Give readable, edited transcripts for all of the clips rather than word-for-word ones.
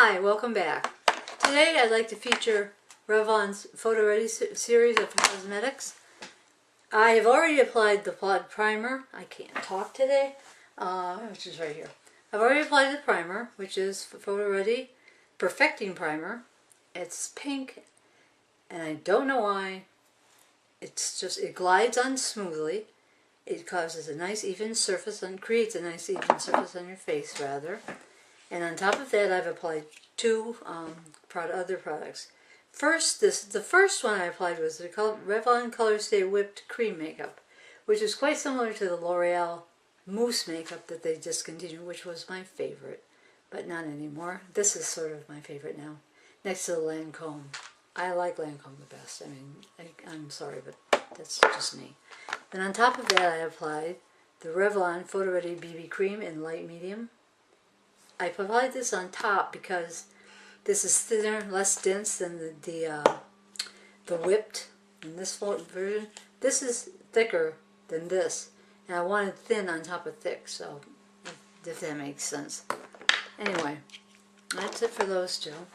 Hi, welcome back. Today I'd like to feature Revlon's Photo Ready series of cosmetics. I have already applied the primer. I can't talk today, which is right here. I've already applied the primer, which is Photo Ready Perfecting Primer. It's pink, and I don't know why. It's just, it glides on smoothly. It causes a nice even surface and creates a nice even surface on your face, rather. And on top of that, I've applied two other products. The first one I applied was the Revlon Color Stay Whipped Cream Makeup, which is quite similar to the L'Oreal Mousse Makeup that they discontinued, which was my favorite, but not anymore. This is sort of my favorite now, next to the Lancome. I like Lancome the best. I mean, I'm sorry, but that's just me. Then on top of that, I applied the Revlon Photo Ready BB Cream in light medium. I applied this on top because this is thinner, less dense than the whipped in this version. This is thicker than this, and I wanted thin on top of thick, so if that makes sense. Anyway, that's it for those two.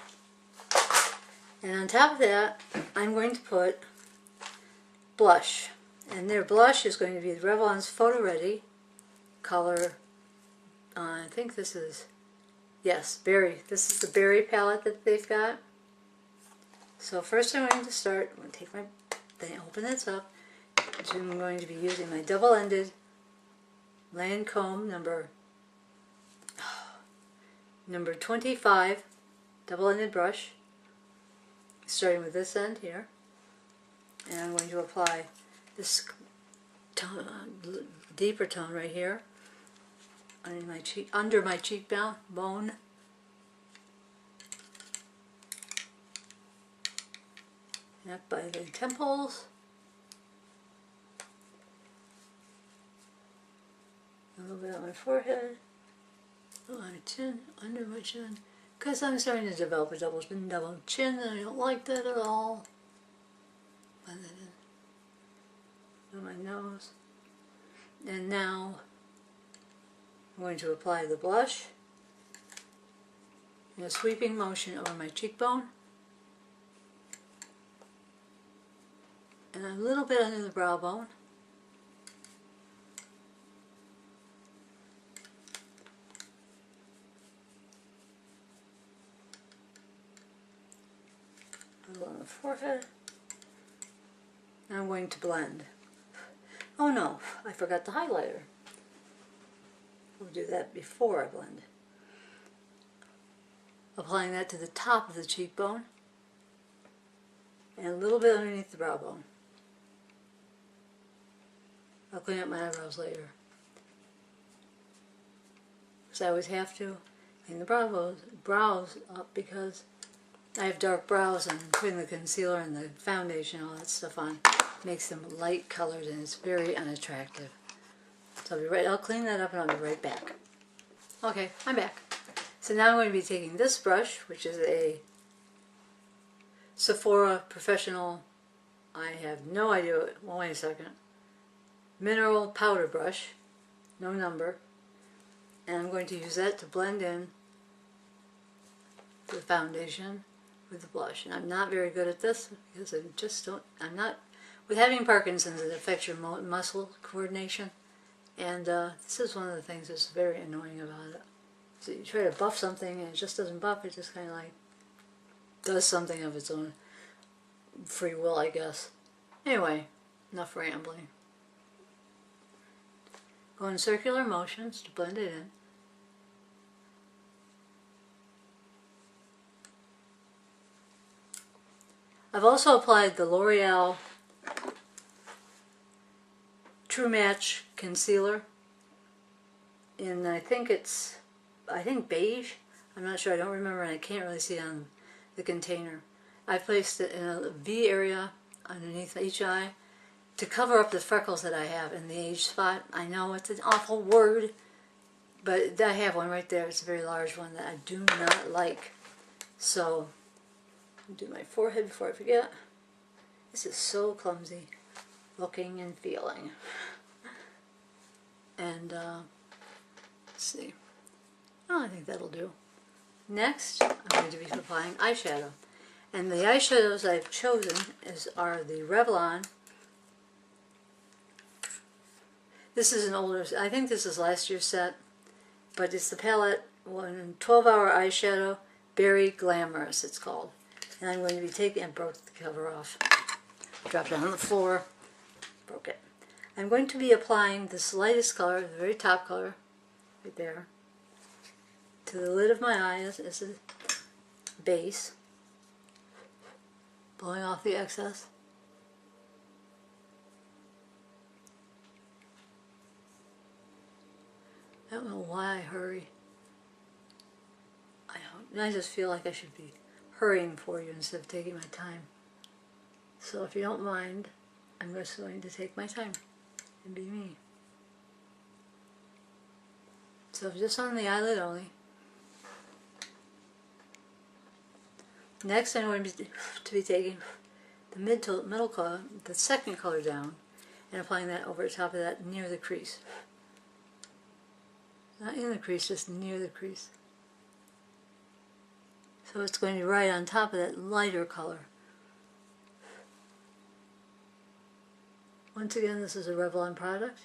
And on top of that, I'm going to put blush, and their blush is going to be Revlon's Photo Ready color. I think this is, yes, berry. This is the berry palette that they've got. So first I'm going to start, I'm going to take my thing, open this up. So I'm going to be using my double-ended Lancome number 25 double-ended brush, starting with this end here. And I'm going to apply this tone, deeper tone right here under my cheekbone. And up by the temples. A little bit on my forehead. On my chin, under my chin. Because I'm starting to develop a double chin, and I don't like that at all. Blend it in on my nose. And now I'm going to apply the blush in a sweeping motion over my cheekbone. And a little bit under the brow bone. A little on the forehead. And I'm going to blend. Oh no, I forgot the highlighter. We'll do that before I blend. Applying that to the top of the cheekbone and a little bit underneath the brow bone. I'll clean up my eyebrows later, because I always have to clean the brows up because I have dark brows, and putting the concealer and the foundation and all that stuff on makes them light colored, and it's very unattractive. So I'll clean that up and I'll be right back. Okay, I'm back. So now I'm going to be taking this brush, which is a Sephora Professional, I have no idea, well, wait a second, mineral powder brush, no number, and I'm going to use that to blend in the foundation with the blush. And I'm not very good at this because with having Parkinson's, it affects your muscle coordination. And this is one of the things that's very annoying about it. So you try to buff something and it just doesn't buff, it just kind of like does something of its own free will, I guess. Anyway, enough rambling. Go in circular motions to blend it in. I've also applied the L'Oreal True Match Concealer in, I think beige. I'm not sure, I don't remember, and I can't really see it on the container. I placed it in a V area underneath each eye to cover up the freckles that I have in the age spot. I know it's an awful word, but I have one right there. It's a very large one that I do not like. So I'll do my forehead before I forget. This is so clumsy looking and feeling. And let's see. Oh, I think that'll do. Next, I'm going to be applying eyeshadow. And the eyeshadows I've chosen are the Revlon. This is an older, I think this is last year's set, but it's the palette 12-hour eyeshadow, Berry Glamorous it's called. And I'm going to be taking, I broke the cover off, dropped it on the floor, broke it. I'm going to be applying this lightest color, the very top color, right there, to the lid of my eye as a base, blowing off the excess. I don't know why I hurry. I just feel like I should be hurrying for you instead of taking my time. So if you don't mind, I'm just going to take my time and be me. So just on the eyelid only. Next I'm going to be taking the middle color, the second color down, and applying that over the top of that near the crease. Not in the crease, just near the crease. So it's going to be right on top of that lighter color. Once again, this is a Revlon product.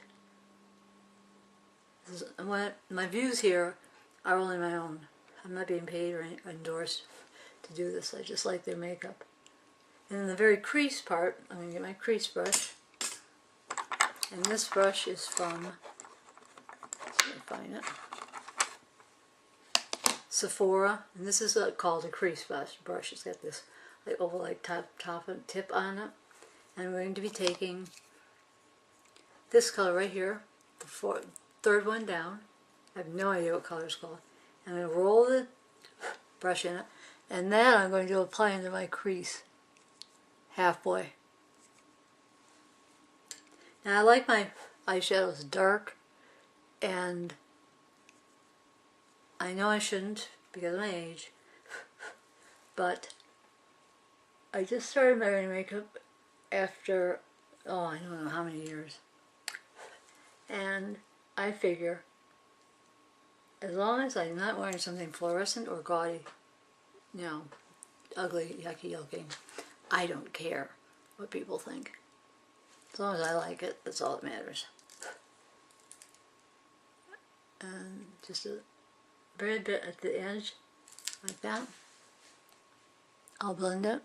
My views here are only my own. I'm not being paid or endorsed to do this. I just like their makeup. And in the very crease part, I'm going to get my crease brush. And this brush is from, let me find it, Sephora, and this is called a crease brush. It's got this like oval like top and tip on it. And I'm going to be taking this color right here, the third one down. I have no idea what color it's called. I'm going to roll the brush in it, and then I'm going to apply into my crease halfway. Now I like my eyeshadows dark, and I know I shouldn't because of my age, but I just started wearing makeup after, oh, I don't know how many years. And I figure, as long as I'm not wearing something fluorescent or gaudy, you know, ugly, yucky looking, I don't care what people think. As long as I like it, that's all that matters. And just a very bit at the edge, like that. I'll blend it.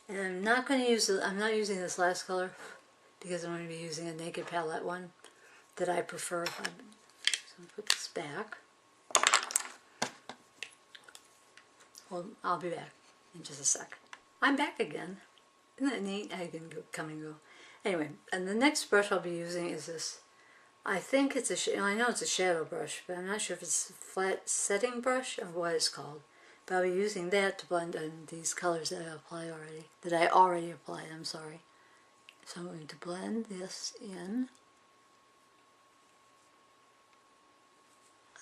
And I'm not going to use I'm not using this last color because I'm going to be using a Naked Palette one that I prefer. So I'm going to put this back. Well, I'll be back in just a sec. I'm back again. Isn't that neat? I can come and go. Anyway, and the next brush I'll be using is this. I think it's I know it's a shadow brush, but I'm not sure if it's a flat setting brush or what it's called. But I'll be using that to blend in these colors that I already applied, I'm sorry. So I'm going to blend this in.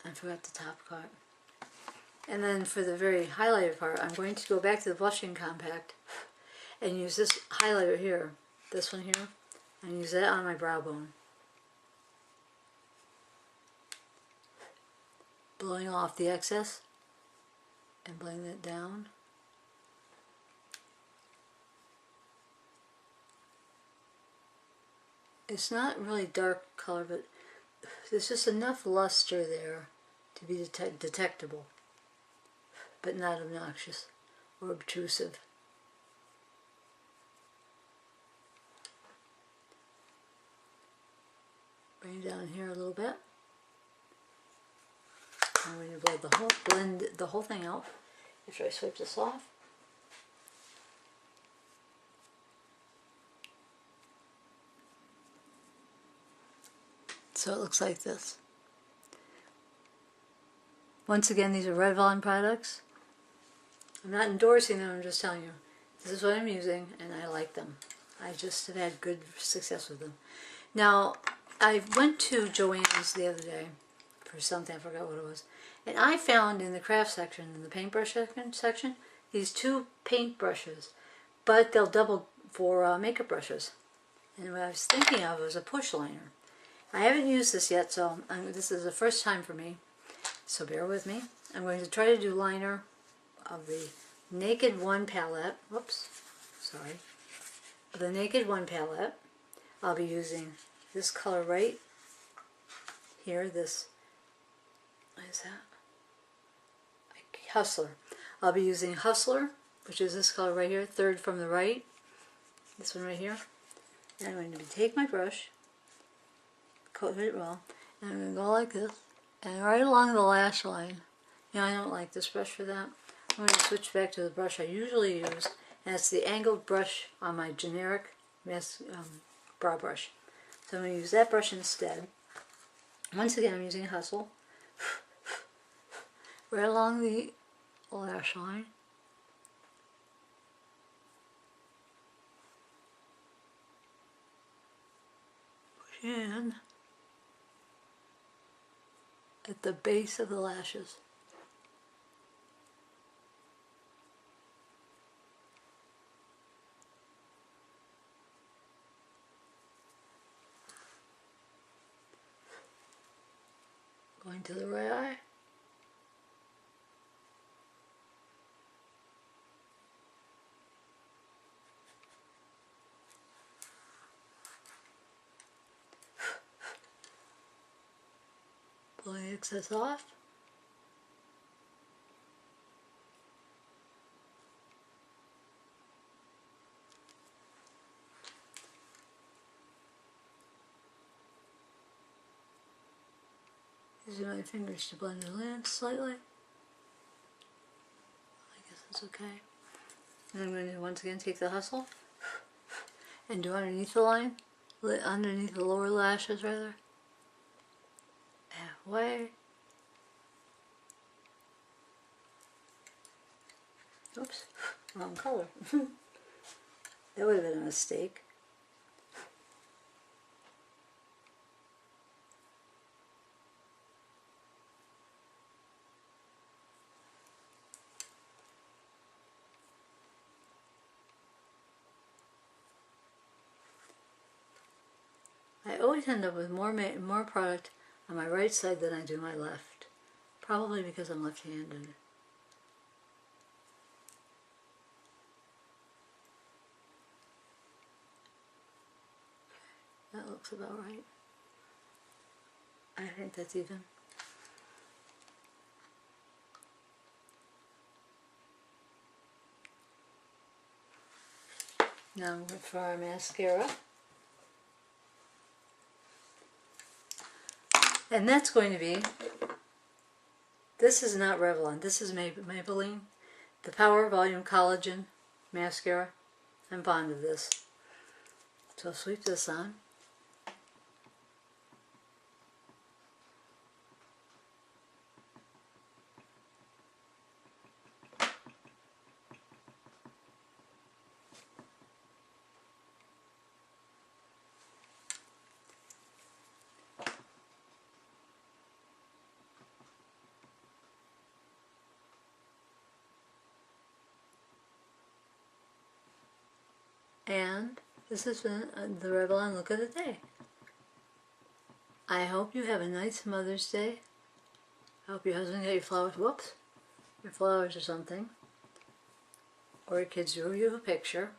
I forgot the top part. And then for the very highlighted part, I'm going to go back to the blushing compact and use this highlighter here, this one here, and use that on my brow bone. Blowing off the excess and blending it down. It's not really dark color, but there's just enough luster there to be detectable, but not obnoxious or obtrusive. Bring it down here a little bit. I'm going to blend the whole thing out after I swipe this off. So it looks like this. Once again, these are Revlon products. I'm not endorsing them, I'm just telling you. This is what I'm using, and I like them. I just have had good success with them. Now, I went to Joann's the other day for something, I forgot what it was. And I found in the craft section, in the paintbrush section, these two paint brushes, but they'll double for makeup brushes. And what I was thinking of was a push liner. I haven't used this yet, so this is the first time for me. so bear with me. I'm going to try to do liner of the Naked One palette. Whoops, sorry. Of the Naked One palette, I'll be using this color right here, this, what is that? Hustler. I'll be using Hustler, which is this color right here, third from the right, this one right here. And I'm going to take my brush, coat it well, and I'm going to go like this, and right along the lash line. You know, I don't like this brush for that. I'm going to switch back to the brush I usually use, and it's the angled brush on my generic brow brush. So I'm going to use that brush instead. Once again, I'm using Hustle, right along the lash line. Push in at the base of the lashes. Going to the right eye. Pulling the excess off. Using my fingers to blend it in slightly. I guess that's okay. And I'm going to once again take the Hustle and do underneath the line, underneath the lower lashes rather. Halfway. Oops, wrong color. That would have been a mistake. I always end up with more product on my right side than I do my left. Probably because I'm left-handed. That looks about right. I think that's even. Now I'm going for our mascara. And that's going to be, this is not Revlon, this is Maybelline, the Power Volume Collagen Mascara. I'm fond of this. So I'll sweep this on. And this has been the Revlon Look of the Day. I hope you have a nice Mother's Day. I hope your husband got your flowers, whoops, your flowers or something. Or your kids drew you a picture.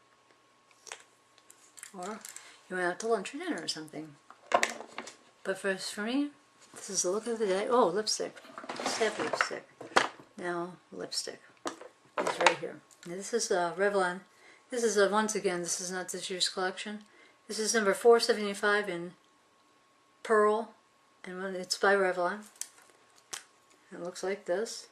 Or you went out to lunch or dinner or something. But first, for me, this is the look of the day. Oh, lipstick. Just have lipstick. Now, lipstick. It's right here. Now, this is Revlon. This is, once again, this is not this year's collection. This is number 475 in Pearl, and it's by Revlon. It looks like this.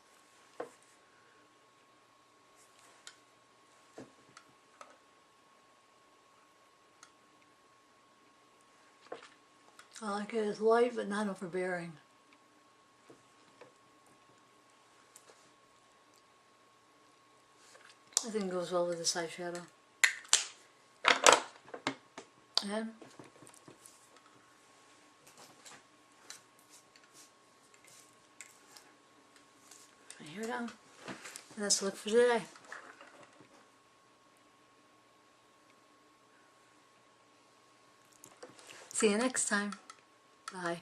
I like it. It's light but not overbearing. I think it goes well with this eyeshadow. And here it is. And that's the look for today. See you next time. Bye.